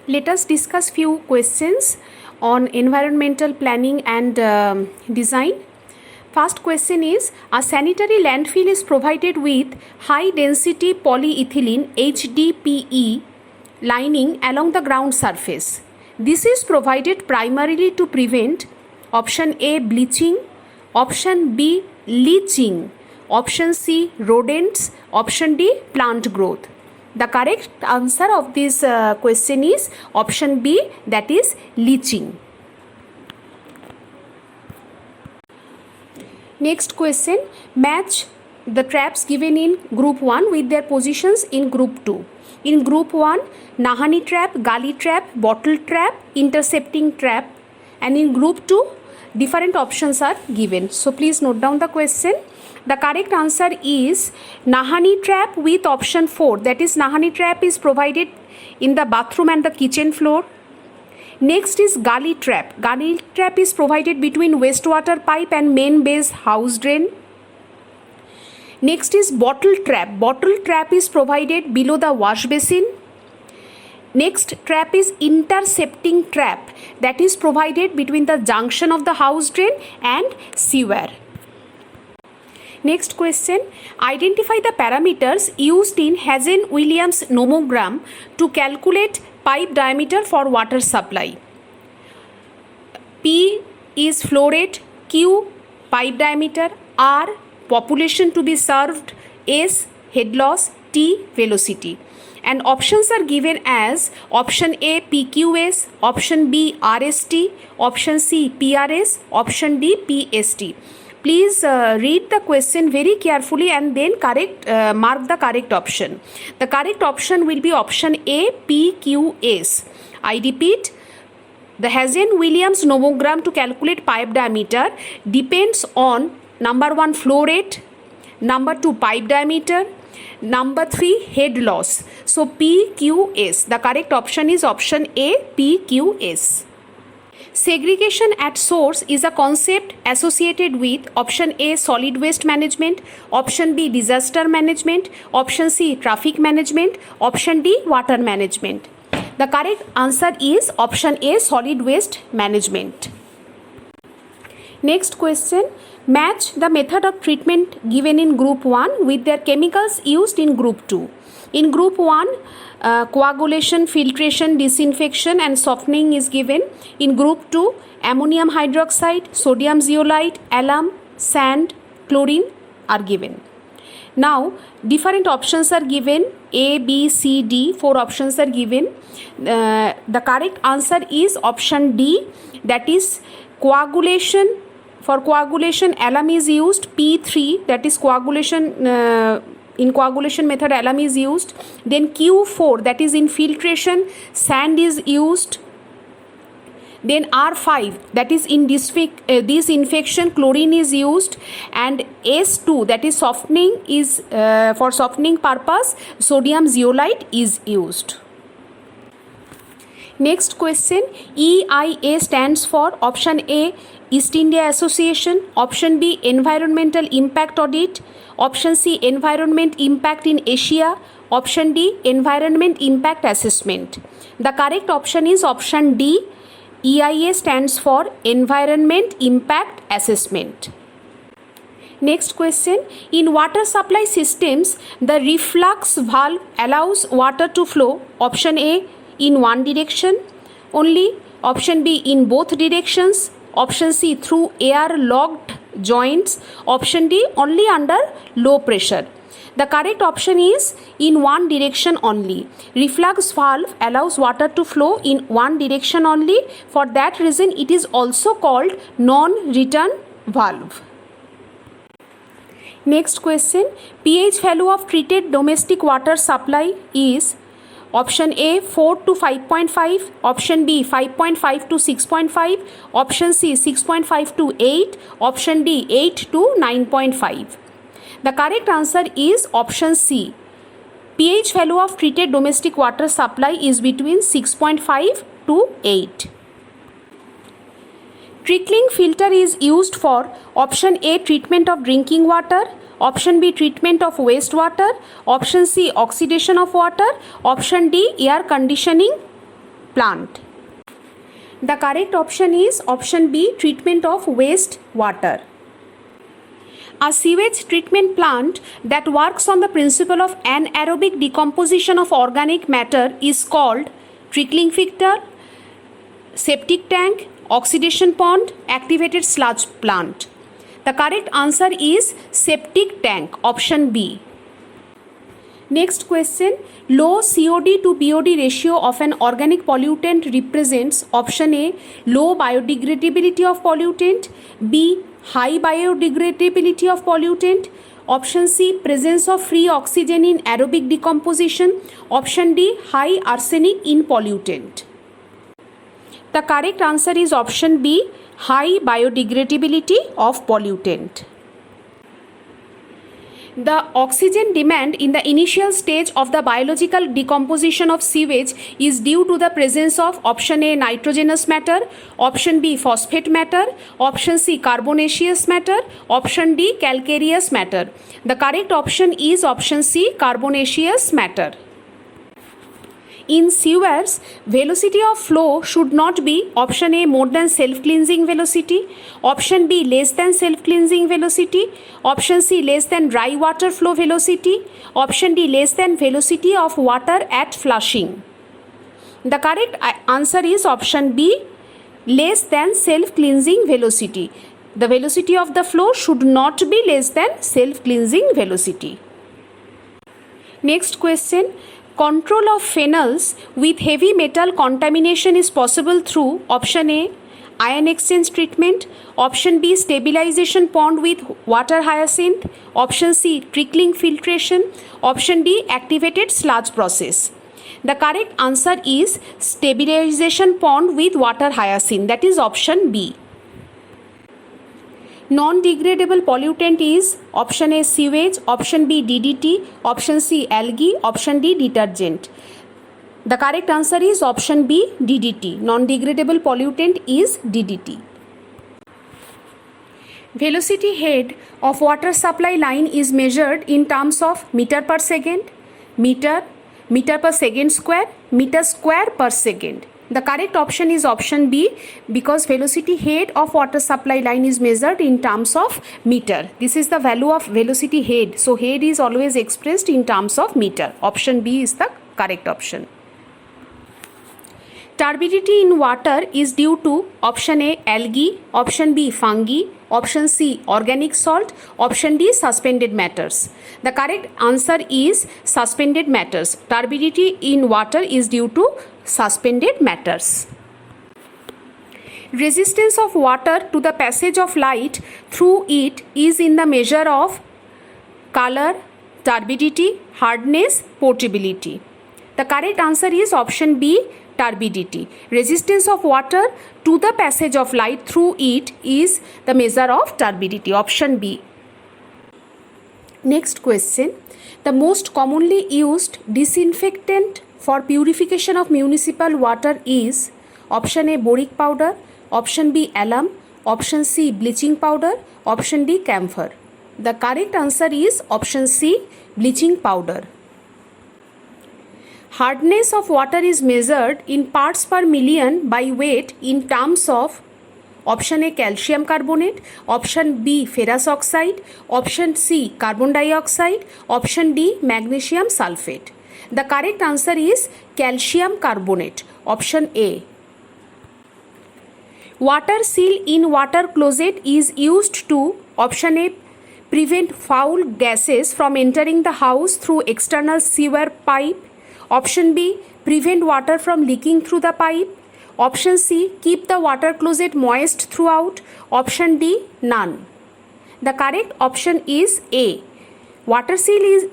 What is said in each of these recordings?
Let us discuss few questions on environmental planning and design. First question is, a sanitary landfill is provided with high density polyethylene HDPE lining along the ground surface. This is provided primarily to prevent option A bleaching, option B leaching, option C rodents, option D plant growth. The correct answer of this question is option B, that is leaching. Next question, match the traps given in group 1 with their positions in group 2. In group 1, Nahani trap, Gali trap, bottle trap, intercepting trap, and in group 2, different options are given. So please note down the question. The correct answer is Nahani trap with option 4, that is Nahani trap is provided in the bathroom and the kitchen floor. Next is Gali trap. Gali trap is provided between wastewater pipe and main base house drain. Next is bottle trap. Bottle trap is provided below the wash basin. Next trap is intercepting trap, that is provided between the junction of the house drain and sewer. Next question, identify the parameters used in Hazen-Williams nomogram to calculate pipe diameter for water supply. P is flow rate, Q pipe diameter, R population to be served, S head loss, T velocity. And options are given as option A PQS, option B RST, option C PRS, option D PST. Please read the question very carefully and then mark the correct option. The correct option will be option A PQS. I repeat, the Hazen-Williams nomogram to calculate pipe diameter depends on number 1 flow rate, number 2 pipe diameter, number 3 head loss. So PQS. The correct option is option A PQS. Segregation at source is a concept associated with option A solid waste management, option B disaster management, option C traffic management, option D water management. The correct answer is option A solid waste management. Next question, match the method of treatment given in group 1 with their chemicals used in group 2. In group 1, coagulation, filtration, disinfection and softening is given. In group 2, ammonium hydroxide, sodium zeolite, alum, sand, chlorine are given. Now different options are given, A, B, C, D, 4 options are given. The correct answer is option D, that is coagulation. For coagulation, alum is used, P3, that is coagulation. In coagulation method, alum is used. Then Q4, that is in filtration, sand is used. Then R5, that is in disinfection, chlorine is used. And S2, that is softening, is for softening purpose, sodium zeolite is used. Next question, EIA stands for option A East India Association, option B Environmental Impact Audit, option C Environment Impact in Asia, option D Environment Impact Assessment. The correct option is option D, EIA stands for Environment Impact Assessment. Next question, in water supply systems, the reflux valve allows water to flow, option A in one direction only, option B in both directions, option C through air locked joints, option D only under low pressure. The correct option is in one direction only. Reflux valve allows water to flow in one direction only. For that reason it is also called non-return valve. Next question, pH value of treated domestic water supply is option A 4 to 5.5, option B 5.5 to 6.5, option C 6.5 to 8, option D 8 to 9.5. The correct answer is option C. pH value of treated domestic water supply is between 6.5 to 8. Trickling filter is used for option A treatment of drinking water, option B treatment of wastewater, option C oxidation of water, option D air conditioning plant. The correct option is option B, treatment of waste water. A sewage treatment plant that works on the principle of anaerobic decomposition of organic matter is called trickling filter, septic tank, oxidation pond, activated sludge plant. The correct answer is septic tank, option B. Next question, low COD to BOD ratio of an organic pollutant represents option A, low biodegradability of pollutant, B, high biodegradability of pollutant, option C, presence of free oxygen in aerobic decomposition, option D, high arsenic in pollutant. The correct answer is option B, high biodegradability of pollutant. The oxygen demand in the initial stage of the biological decomposition of sewage is due to the presence of option A, nitrogenous matter, option B, phosphate matter, option C, carbonaceous matter, option D, calcareous matter. The correct option is option C, carbonaceous matter. In sewers, velocity of flow should not be option A, more than self-cleansing velocity, option B, less than self-cleansing velocity, option C, less than dry water flow velocity, option D, less than velocity of water at flushing. The correct answer is option B, less than self-cleansing velocity. The velocity of the flow should not be less than self-cleansing velocity. Next question. Control of phenols with heavy metal contamination is possible through option A, ion exchange treatment, option B, stabilization pond with water hyacinth, option C, trickling filtration, option D, activated sludge process. The correct answer is stabilization pond with water hyacinth, that is option B. Non-degradable pollutant is option A, sewage, option B, DDT, option C, algae, option D, detergent. The correct answer is option B, DDT. Non-degradable pollutant is DDT. Velocity head of water supply line is measured in terms of meter per second, meter per second square, meter square per second. The correct option is option B, because velocity head of water supply line is measured in terms of meter. This is the value of velocity head. So head is always expressed in terms of meter. Option B is the correct option. Turbidity in water is due to option A, algae, option B, fungi, option C, organic salt, option D, suspended matters. The correct answer is suspended matters. Turbidity in water is due to suspended matters. Resistance of water to the passage of light through it is in the measure of color, turbidity, hardness, portability. The correct answer is option B, turbidity. Resistance of water to the passage of light through it is the measure of turbidity. Option B. Next question. The most commonly used disinfectant for purification of municipal water is option A, boric powder, option B, alum, option C, bleaching powder, option D, camphor. The correct answer is option C, bleaching powder. Hardness of water is measured in parts per million by weight in terms of option A, calcium carbonate, option B, ferrous oxide, option C, carbon dioxide, option D, magnesium sulfate. The correct answer is calcium carbonate, option A. Water seal in water closet is used to option A, prevent foul gases from entering the house through external sewer pipe, option B, prevent water from leaking through the pipe, option C, keep the water closet moist throughout, option D, none. The correct option is A. Water seal is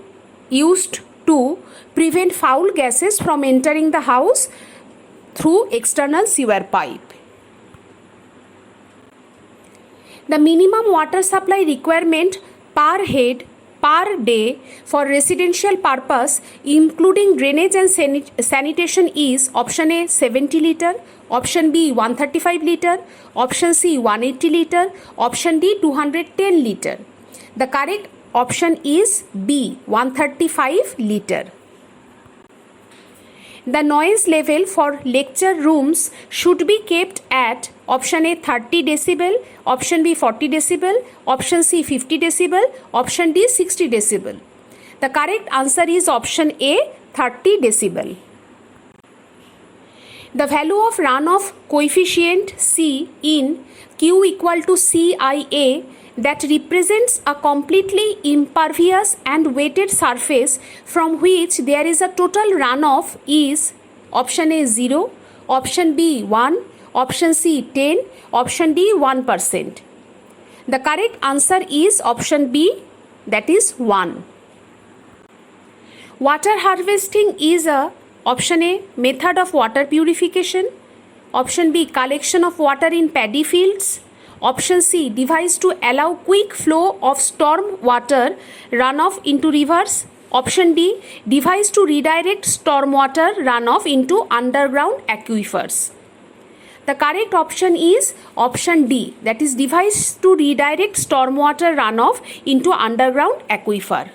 used to prevent foul gases from entering the house through external sewer pipe. The minimum water supply requirement per head per day for residential purpose including drainage and sanitation is option A, 70 liter, option B, 135 liter, option C, 180 liter, option D, 210 liter. The correct option is B, 135 liter. The noise level for lecture rooms should be kept at option A 30 decibel, option B 40 decibel, option C 50 decibel, option D 60 decibel. The correct answer is option A 30 decibel. The value of runoff coefficient C in Q equal to CIA that represents a completely impervious and wetted surface from which there is a total runoff is option A 0, option B 1, option C 10, option D 1%. The correct answer is option B, that is 1. Water harvesting is a option A method of water purification, option B collection of water in paddy fields, option C device to allow quick flow of storm water runoff into rivers, option D device to redirect storm water runoff into underground aquifers. The correct option is option D, that is device to redirect storm water runoff into underground aquifer.